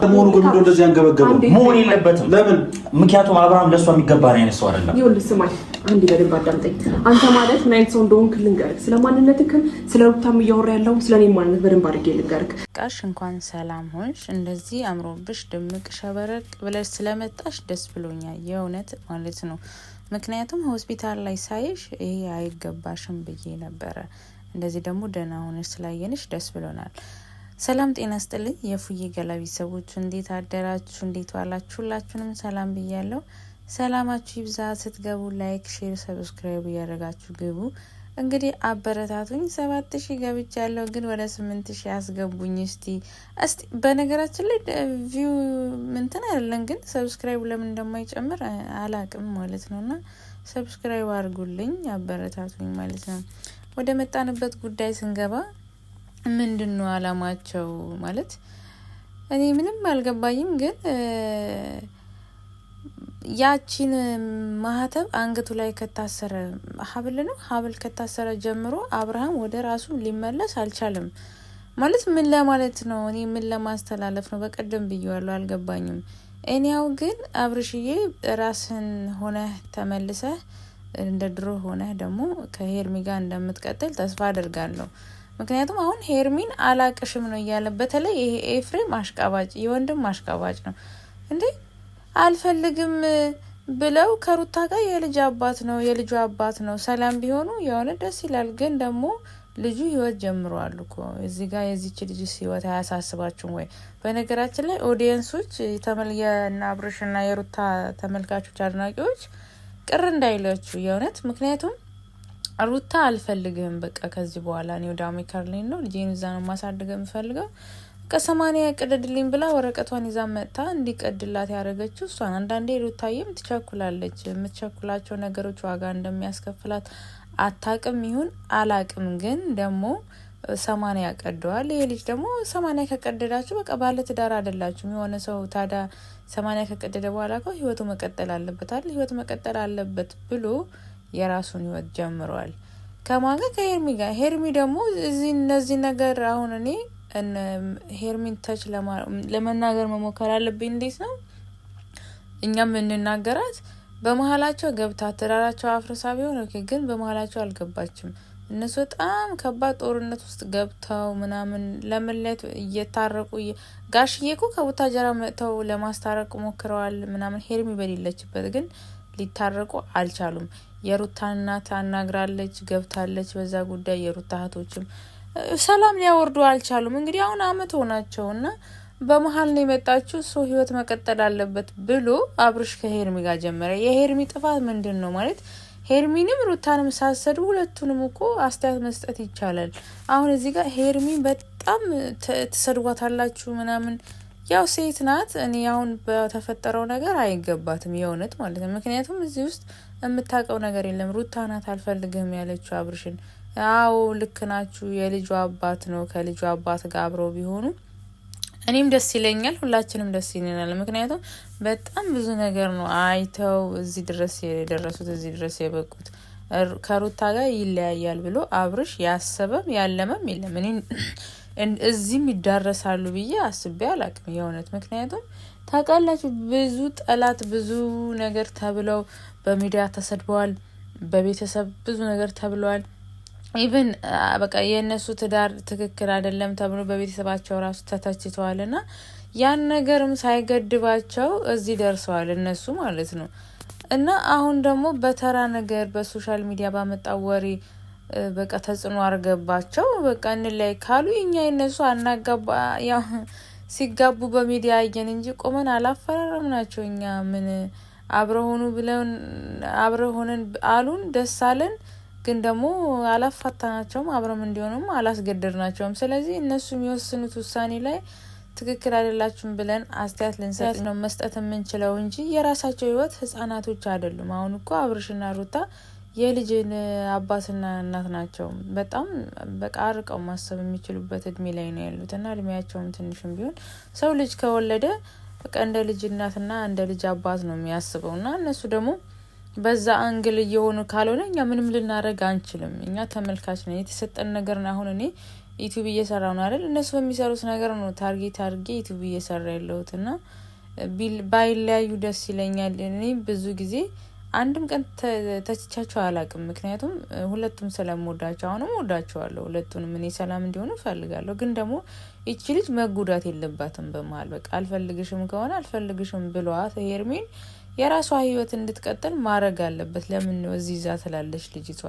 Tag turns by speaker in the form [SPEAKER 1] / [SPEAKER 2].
[SPEAKER 1] መሆኑ ግን እንደዚህ አንገበገበው
[SPEAKER 2] መሆን የለበትም።
[SPEAKER 1] ለምን?
[SPEAKER 2] ምክንያቱም አብርሃም ለሷ የሚገባ ነው አይነት ሰው አይደለም።
[SPEAKER 3] ይኸውልህ ስማኝ፣ አንዴ በደንብ አዳምጠኝ። አንተ ማለት ምን አይነት ሰው እንደሆንክ ልንገርህ። ስለማንነትህም ስለ ሩታም እያወራ ያለው ስለኔ ማንነት በደንብ አድርጌ ልንገርህ።
[SPEAKER 4] ቃሽ እንኳን ሰላም ሆንሽ። እንደዚህ አምሮብሽ ድምቅ ሸበረቅ ብለሽ ስለመጣሽ ደስ ብሎኛል የእውነት ማለት ነው። ምክንያቱም ሆስፒታል ላይ ሳይሽ ይሄ አይገባሽም ብዬ ነበረ። እንደዚህ ደግሞ ደህና ሆነሽ ስላየንሽ ደስ ብሎናል። ሰላም ጤና ስጥልኝ የፉዬ ገላቢ ሰዎች፣ እንዴት አደራችሁ? እንዴት ዋላችሁ? ሁላችሁንም ሰላም ብያለሁ። ሰላማችሁ ይብዛ። ስትገቡ ላይክ፣ ሼር፣ ሰብስክራይብ እያደረጋችሁ ግቡ። እንግዲህ አበረታቱኝ። 7000 ገብቻለሁ፣ ግን ወደ 8000 ያስገቡኝ እስቲ። በነገራችን ላይ ቪው ምንትን አይደለም፣ ግን ሰብስክራይብ ለምን እንደማይጨምር አላቅም ማለት ነውና ሰብስክራይብ አድርጉልኝ፣ አበረታቱኝ ማለት ነው። ወደ መጣንበት ጉዳይ ስንገባ ምንድነው አላማቸው ማለት እኔ ምንም አልገባኝም። ግን ያቺን ማህተብ አንገቱ ላይ ከታሰረ ሀብል ከታሰረ ጀምሮ አብርሃም ወደ ራሱ ሊመለስ አልቻለም ማለት ምን ለማለት ነው? እኔ ምን ለማስተላለፍ ነው? በቀደም ብዬዋለሁ፣ አልገባኝም። እኔው ግን አብርሽዬ ራስን ሆነህ ተመልሰህ እንደ ድሮ ሆነህ ደግሞ ከሄርሚ ጋር እንደምትቀጥል ተስፋ አደርጋለሁ። ምክንያቱም አሁን ሄርሚን አላቅሽም ነው እያለ፣ በተለይ ይሄ ኤፍሬም አሽቃባጭ የወንድም አሽቃባጭ ነው እንዴ። አልፈልግም ብለው ከሩታ ጋር የልጅ አባት ነው ሰላም ቢሆኑ የሆነ ደስ ይላል። ግን ደግሞ ልጁ ህይወት ጀምሯል እኮ እዚህ ጋር የዚች ልጅ ህይወት አያሳስባችሁም ወይ? በነገራችን ላይ ኦዲየንሶች የና አብርሽና የሩታ ተመልካቾች አድናቂዎች ቅር እንዳይላችሁ የእውነት። ምክንያቱም ሩታ አልፈልግም በቃ ከዚህ በኋላ እኔ ወደ አሜሪካ ላይ ነው ልጄን እዛ ነው ማሳደግ የምፈልገው ከ80 ቀደድልኝ ብላ ወረቀቷን ይዛ መጣ እንዲቀድላት ያደረገችው እሷን። አንዳንዴ ሩታዬም ትቸኩላለች። የምትቸኩላቸው ነገሮች ዋጋ እንደሚያስከፍላት አታቅም ይሁን አላቅም፣ ግን ደግሞ 80 ቀደዋል። ይሄ ልጅ ደግሞ 80 ከቀደዳችሁ በቃ ባለ ትዳር አይደላችሁም። የሆነ ሰው ታዲያ 80 ከቀደደ በኋላ እኮ ህይወቱ መቀጠል አለበት አይደል? ህይወት መቀጠል አለበት ብሎ የራሱን ህይወት ጀምሯል። ከማን ጋር? ከሄርሚ ጋር። ሄርሚ ደግሞ እነዚህ ነገር አሁን እኔ ሄርሚን ተች ለመናገር መሞከር አለብኝ። እንዴት ነው እኛም እንናገራት? በመሀላቸው ገብታ ትዳራቸው አፍርሳ ቢሆን ኦኬ፣ ግን በመሀላቸው አልገባችም። እነሱ በጣም ከባድ ጦርነት ውስጥ ገብተው ምናምን ለመለየት እየታረቁ ጋሽዬ እኮ ከቡታጀራ መጥተው ለማስታረቅ ሞክረዋል ምናምን ሄርሚ በሌለችበት፣ ግን ሊታረቁ አልቻሉም። የሩታ እናት አናግራለች፣ ገብታለች በዛ ጉዳይ። የሩታ እህቶችም ሰላም ሊያወርዱ አልቻሉም። እንግዲህ አሁን አመት ሆናቸውና በመሀል ነው የመጣችው። ሰው ህይወት መቀጠል አለበት ብሎ አብርሽ ከሄርሚ ጋር ጀመረ። የሄርሚ ጥፋት ምንድን ነው ማለት? ሄርሚንም ሩታንም ሳሰዱ ሁለቱንም እኮ አስተያየት መስጠት ይቻላል። አሁን እዚህ ጋር ሄርሚ በጣም ትሰድዋታላችሁ ምናምን፣ ያው ሴት ናት። እኔ አሁን በተፈጠረው ነገር አይገባትም የእውነት ማለት ነው። ምክንያቱም እዚህ ውስጥ የምታውቀው ነገር የለም። ሩታ ናት አልፈልግህም ያለችው አብርሽን። አዎ ልክ ናችሁ፣ የልጁ አባት ነው። ከልጁ አባት ጋር አብረው ቢሆኑ እኔም ደስ ይለኛል፣ ሁላችንም ደስ ይለናል። ምክንያቱም በጣም ብዙ ነገር ነው አይተው እዚህ ድረስ የደረሱት፣ እዚህ ድረስ የበቁት። ከሩታ ጋር ይለያያል ብሎ አብርሽ ያሰበም ያለመም የለም። እኔ እዚህም ይዳረሳሉ ብዬ አስቤ አላቅም የእውነት። ምክንያቱም ታውቃላችሁ ብዙ ጠላት ብዙ ነገር ተብለው በሚዲያ ተሰድበዋል፣ በቤተሰብ ብዙ ነገር ተብለዋል። ኢቭን በቃ የእነሱ ትዳር ትክክል አይደለም ተብሎ በቤተሰባቸው ራሱ ተተችተዋል። እና ያን ነገርም ሳይገድባቸው እዚህ ደርሰዋል እነሱ ማለት ነው። እና አሁን ደግሞ በተራ ነገር በሶሻል ሚዲያ ባመጣው ወሬ በቃ ተጽዕኖ አርገባቸው በቃ እንላይ ካሉ እኛ የነሱ አናጋባ ያው ሲጋቡ በሚዲያ አየን እንጂ ቆመን አላፈራረም ናቸው። እኛ ምን አብረሆኑ ብለን አብረሆነን አሉን ደስ አለን፣ ግን ደግሞ አላፋታናቸውም፣ አብረም እንዲሆኑም አላስገደድናቸውም። ስለዚህ እነሱ የሚወስኑት ውሳኔ ላይ ትክክል አይደላችሁም ብለን አስተያየት ልንሰጥ ነው መስጠት የምንችለው እንጂ የራሳቸው ህይወት ህጻናቶች አይደሉም። አሁን እኮ አብርሽና ሩታ የልጅን አባትና እናት ናቸው። በጣም በቃ አርቀው ማሰብ የሚችሉበት እድሜ ላይ ነው ያሉት እና እድሜያቸውም ትንሽም ቢሆን ሰው ልጅ ከወለደ በቃ እንደ ልጅ እናትና እንደ ልጅ አባት ነው የሚያስበው። እና እነሱ ደግሞ በዛ አንግል እየሆኑ ካልሆነ እኛ ምንም ልናደርግ አንችልም። እኛ ተመልካች ነን፣ የተሰጠን ነገር ነው። አሁን እኔ ዩቲዩብ እየሰራው ነው አይደል? እነሱ በሚሰሩት ነገር ነው ታርጌት አድርጌ ዩቲዩብ እየሰራ ያለሁትና ባይለያዩ ደስ ይለኛል። እኔ ብዙ ጊዜ አንድም ቀን ተችቻቸው አላውቅም። ምክንያቱም ሁለቱም ስለምወዳቸው አሁንም ወዳቸዋለሁ። ሁለቱንም እኔ ሰላም እንዲሆኑ ፈልጋለሁ። ግን ደግሞ እቺ ልጅ መጉዳት የለባትም በመሃል። በቃ አልፈልግሽም ከሆነ አልፈልግሽም ብሏት ሄርሜን የራሷ ህይወት እንድትቀጥል ማድረግ አለበት። ለምን ነው እዚህ ዛ ትላለች ልጅቷ?